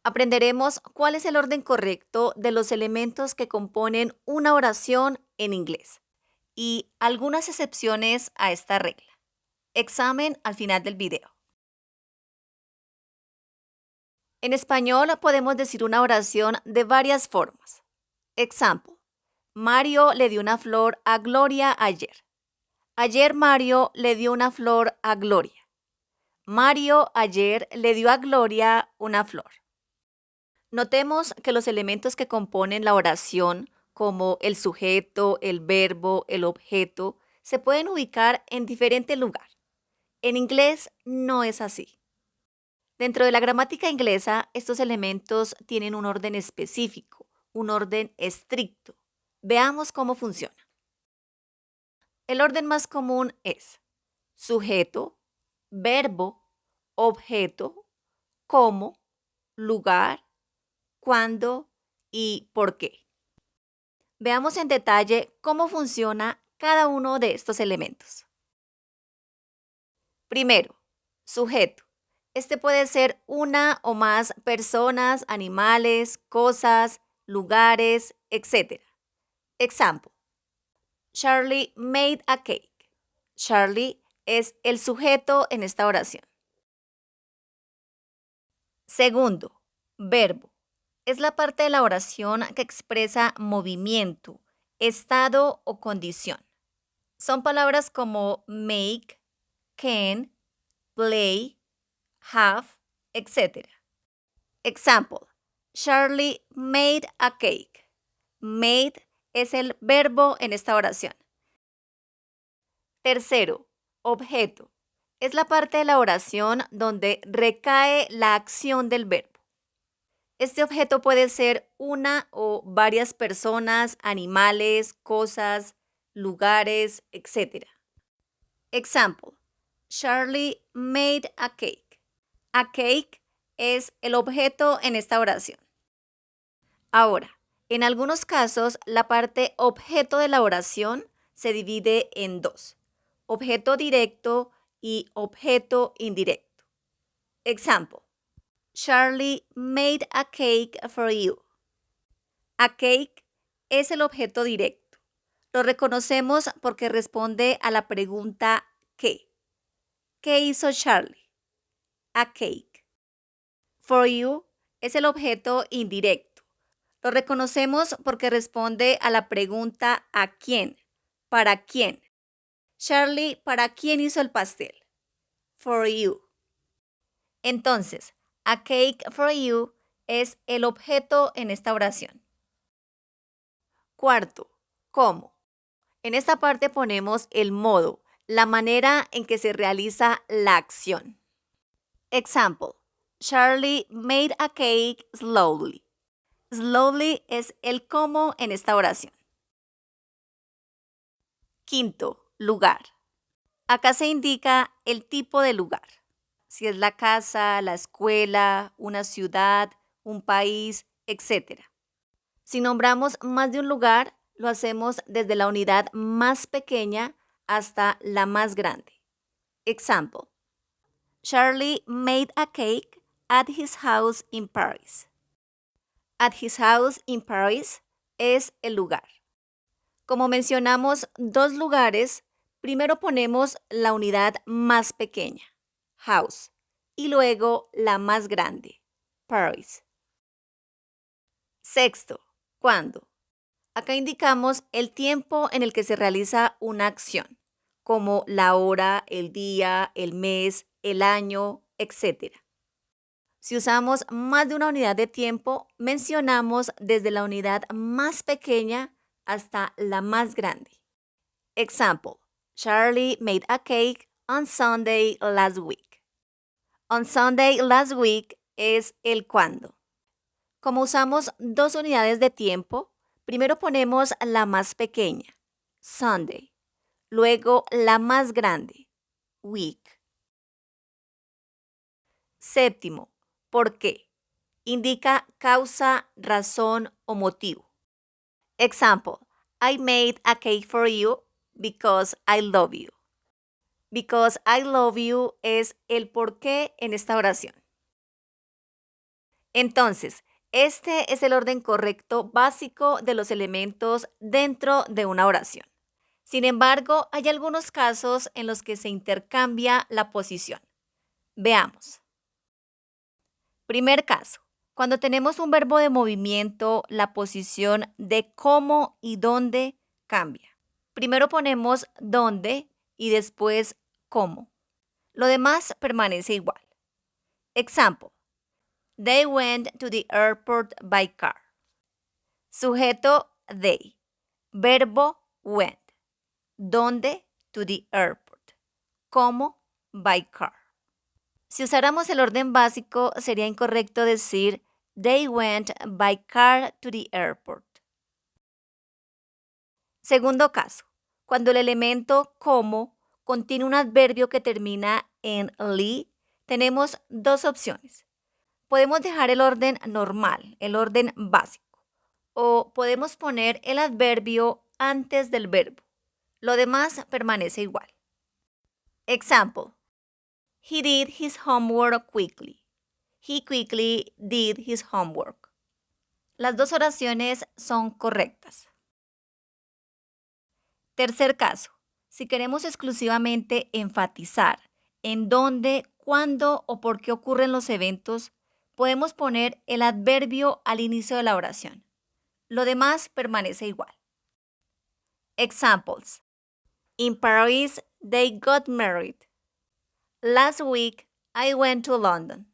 Aprenderemos cuál es el orden correcto de los elementos que componen una oración en inglés y algunas excepciones a esta regla. Examen al final del video. En español podemos decir una oración de varias formas. Example. Mario le dio una flor a Gloria ayer. Ayer Mario le dio una flor a Gloria. Mario ayer le dio a Gloria una flor. Notemos que los elementos que componen la oración, como el sujeto, el verbo, el objeto, se pueden ubicar en diferente lugar. En inglés no es así. Dentro de la gramática inglesa, estos elementos tienen un orden específico, un orden estricto. Veamos cómo funciona. El orden más común es sujeto, verbo, objeto, cómo, lugar, cuándo y por qué. Veamos en detalle cómo funciona cada uno de estos elementos. Primero, sujeto. Este puede ser una o más personas, animales, cosas, lugares, etc. Example. Charlie made a cake. Charlie es el sujeto en esta oración. Segundo, verbo. Es la parte de la oración que expresa movimiento, estado o condición. Son palabras como make, can, play, have, etc. Example. Charlie made a cake. Made es el verbo en esta oración. Tercero, objeto. Es la parte de la oración donde recae la acción del verbo. Este objeto puede ser una o varias personas, animales, cosas, lugares, etc. Example. Charlie made a cake. A cake es el objeto en esta oración. Ahora, en algunos casos, la parte objeto de la oración se divide en dos: objeto directo y objeto indirecto. Example. Charlie made a cake for you. A cake es el objeto directo. Lo reconocemos porque responde a la pregunta ¿qué? ¿Qué hizo Charlie? A cake. For you es el objeto indirecto. Lo reconocemos porque responde a la pregunta ¿a quién? ¿Para quién? Charlie, ¿para quién hizo el pastel? For you. Entonces, a cake for you es el objeto en esta oración. Cuarto, ¿cómo? En esta parte ponemos el modo, la manera en que se realiza la acción. Example. Charlie made a cake slowly. Slowly es el cómo en esta oración. Quinto, lugar. Acá se indica el tipo de lugar. Si es la casa, la escuela, una ciudad, un país, etc. Si nombramos más de un lugar, lo hacemos desde la unidad más pequeña hasta la más grande. Example. Charlie made a cake at his house in Paris. At his house in Paris es el lugar. Como mencionamos dos lugares, primero ponemos la unidad más pequeña, house, y luego la más grande, Paris. Sexto, ¿cuándo? Acá indicamos el tiempo en el que se realiza una acción, como la hora, el día, el mes, el año, etc. Si usamos más de una unidad de tiempo, mencionamos desde la unidad más pequeña hasta la más grande. Example. Charlie made a cake on Sunday last week. On Sunday last week es el cuándo. Como usamos dos unidades de tiempo, primero ponemos la más pequeña, Sunday, luego la más grande, week. Séptimo, ¿por qué? Indica causa, razón o motivo. Example, I made a cake for you because I love you. Because I love you es el por qué en esta oración. Entonces, este es el orden correcto básico de los elementos dentro de una oración. Sin embargo, hay algunos casos en los que se intercambia la posición. Veamos. Primer caso. Cuando tenemos un verbo de movimiento, la posición de cómo y dónde cambia. Primero ponemos dónde y después cómo. Lo demás permanece igual. Example. They went to the airport by car. Sujeto they. Verbo went. ¿Dónde? To the airport. ¿Cómo? By car. Si usáramos el orden básico, sería incorrecto decir they went by car to the airport. Segundo caso, cuando el elemento como contiene un adverbio que termina en li, tenemos dos opciones. Podemos dejar el orden normal, el orden básico, o podemos poner el adverbio antes del verbo. Lo demás permanece igual. Example. He did his homework quickly. He quickly did his homework. Las dos oraciones son correctas. Tercer caso. Si queremos exclusivamente enfatizar en dónde, cuándo o por qué ocurren los eventos, podemos poner el adverbio al inicio de la oración. Lo demás permanece igual. Examples. In Paris, they got married. Last week, I went to London.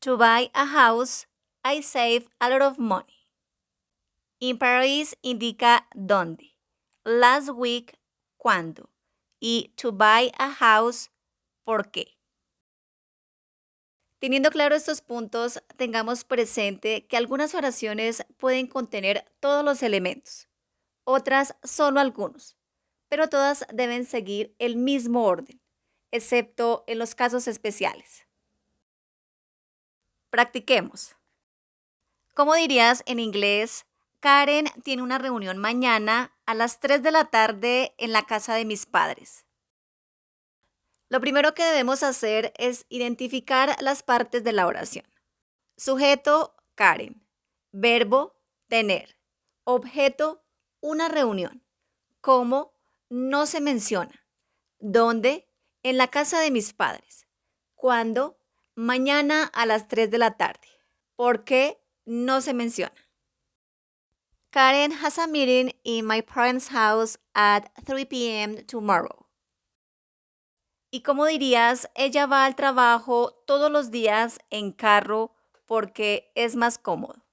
To buy a house, I saved a lot of money. In Paris indica dónde. Last week, cuándo. Y to buy a house, ¿por qué? Teniendo claro estos puntos, tengamos presente que algunas oraciones pueden contener todos los elementos, otras solo algunos, pero todas deben seguir el mismo orden, excepto en los casos especiales. Practiquemos. ¿Cómo dirías en inglés? Karen tiene una reunión mañana a las 3 de la tarde en la casa de mis padres. Lo primero que debemos hacer es identificar las partes de la oración. Sujeto, Karen. Verbo, tener. Objeto, una reunión. ¿Cómo? No se menciona. ¿Dónde? En la casa de mis padres. ¿Cuándo? Mañana a las 3 de la tarde. ¿Por qué? No se menciona. Karen has a meeting in my parents' house at 3 p.m. tomorrow. ¿Y cómo dirías? Ella va al trabajo todos los días en carro porque es más cómodo.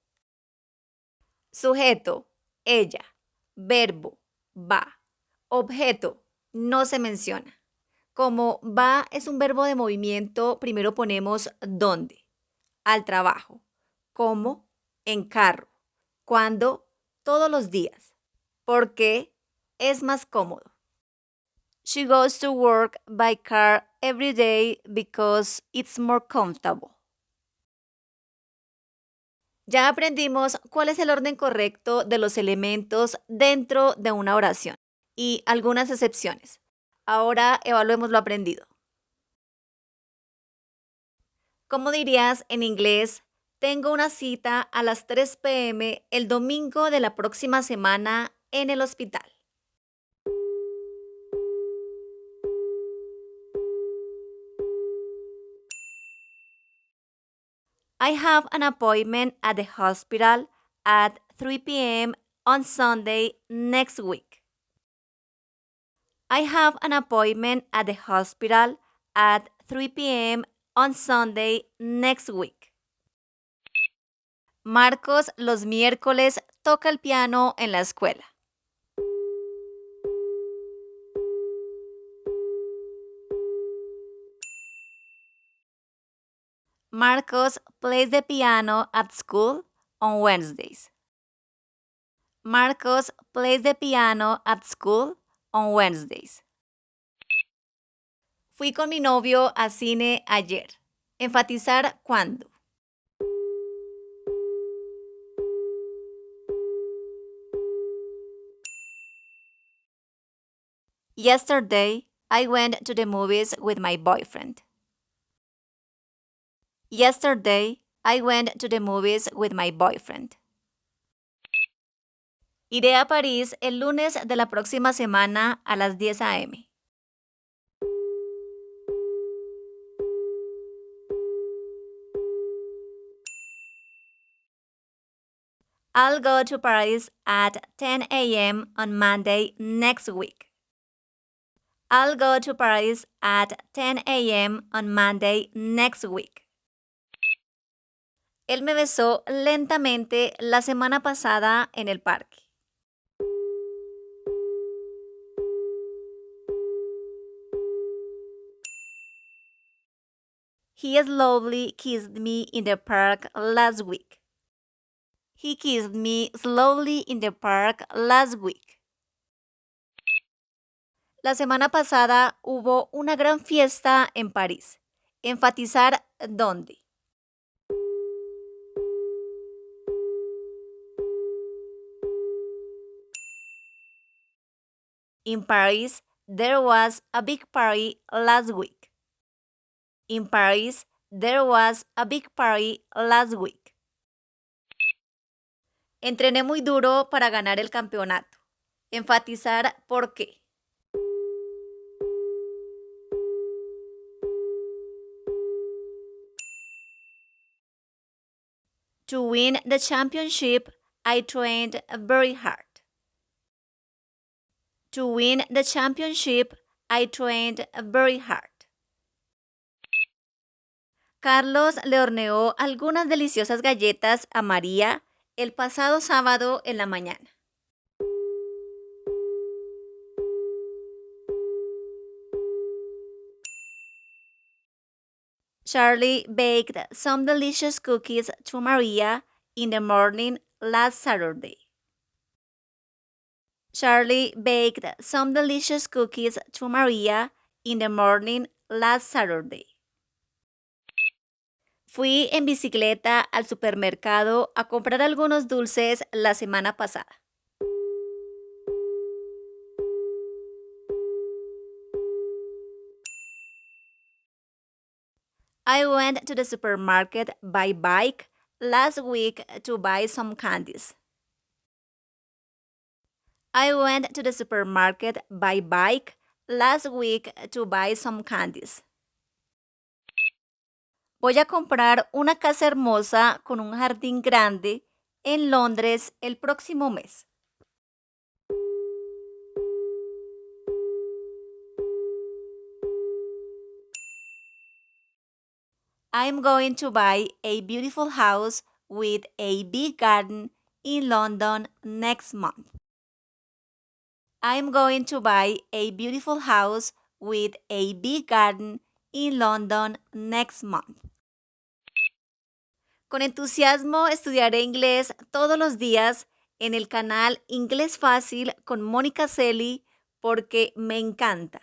Sujeto, ella. Verbo, va. Objeto, no se menciona. Como va es un verbo de movimiento, primero ponemos dónde. Al trabajo. ¿Cómo? En carro. ¿Cuándo? Todos los días. ¿Por qué? Es más cómodo. She goes to work by car every day because it's more comfortable. Ya aprendimos cuál es el orden correcto de los elementos dentro de una oración y algunas excepciones. Ahora evaluemos lo aprendido. ¿Cómo dirías en inglés? Tengo una cita a las 3 p.m. el domingo de la próxima semana en el hospital. I have an appointment at the hospital at 3 p.m. on Sunday next week. I have an appointment at the hospital at 3 p.m. on Sunday next week. Marcos los miércoles toca el piano en la escuela. Marcos plays the piano at school on Wednesdays. Marcos plays the piano at school on Wednesdays. Fui con mi novio a cine ayer. Enfatizar cuándo. Yesterday, I went to the movies with my boyfriend. Yesterday, I went to the movies with my boyfriend. Iré a París el lunes de la próxima semana a las 10 a.m. I'll go to Paris at 10 a.m. on Monday next week. I'll go to Paris at 10 a.m. on Monday next week. Él me besó lentamente la semana pasada en el parque. He slowly kissed me in the park last week. He kissed me slowly in the park last week. La semana pasada hubo una gran fiesta en París. Enfatizar dónde. In Paris, there was a big party last week. In Paris, there was a big party last week. Entrené muy duro para ganar el campeonato. Enfatizar por qué. To win the championship, I trained very hard. To win the championship, I trained very hard. Carlos le horneó algunas deliciosas galletas a María el pasado sábado en la mañana. Charlie baked some delicious cookies to Maria in the morning last Saturday. Charlie baked some delicious cookies to Maria in the morning last Saturday. Fui en bicicleta al supermercado a comprar algunos dulces la semana pasada. I went to the supermarket by bike last week to buy some candies. I went to the supermarket by bike last week to buy some candies. Voy a comprar una casa hermosa con un jardín grande en Londres el próximo mes. I'm going to buy a beautiful house with a big garden in London next month. I'm going to buy a beautiful house with a big garden in London next month. Con entusiasmo estudiaré inglés todos los días en el canal Inglés Fácil con Mónica Celi porque me encanta.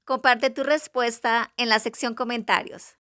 Comparte tu respuesta en la sección comentarios.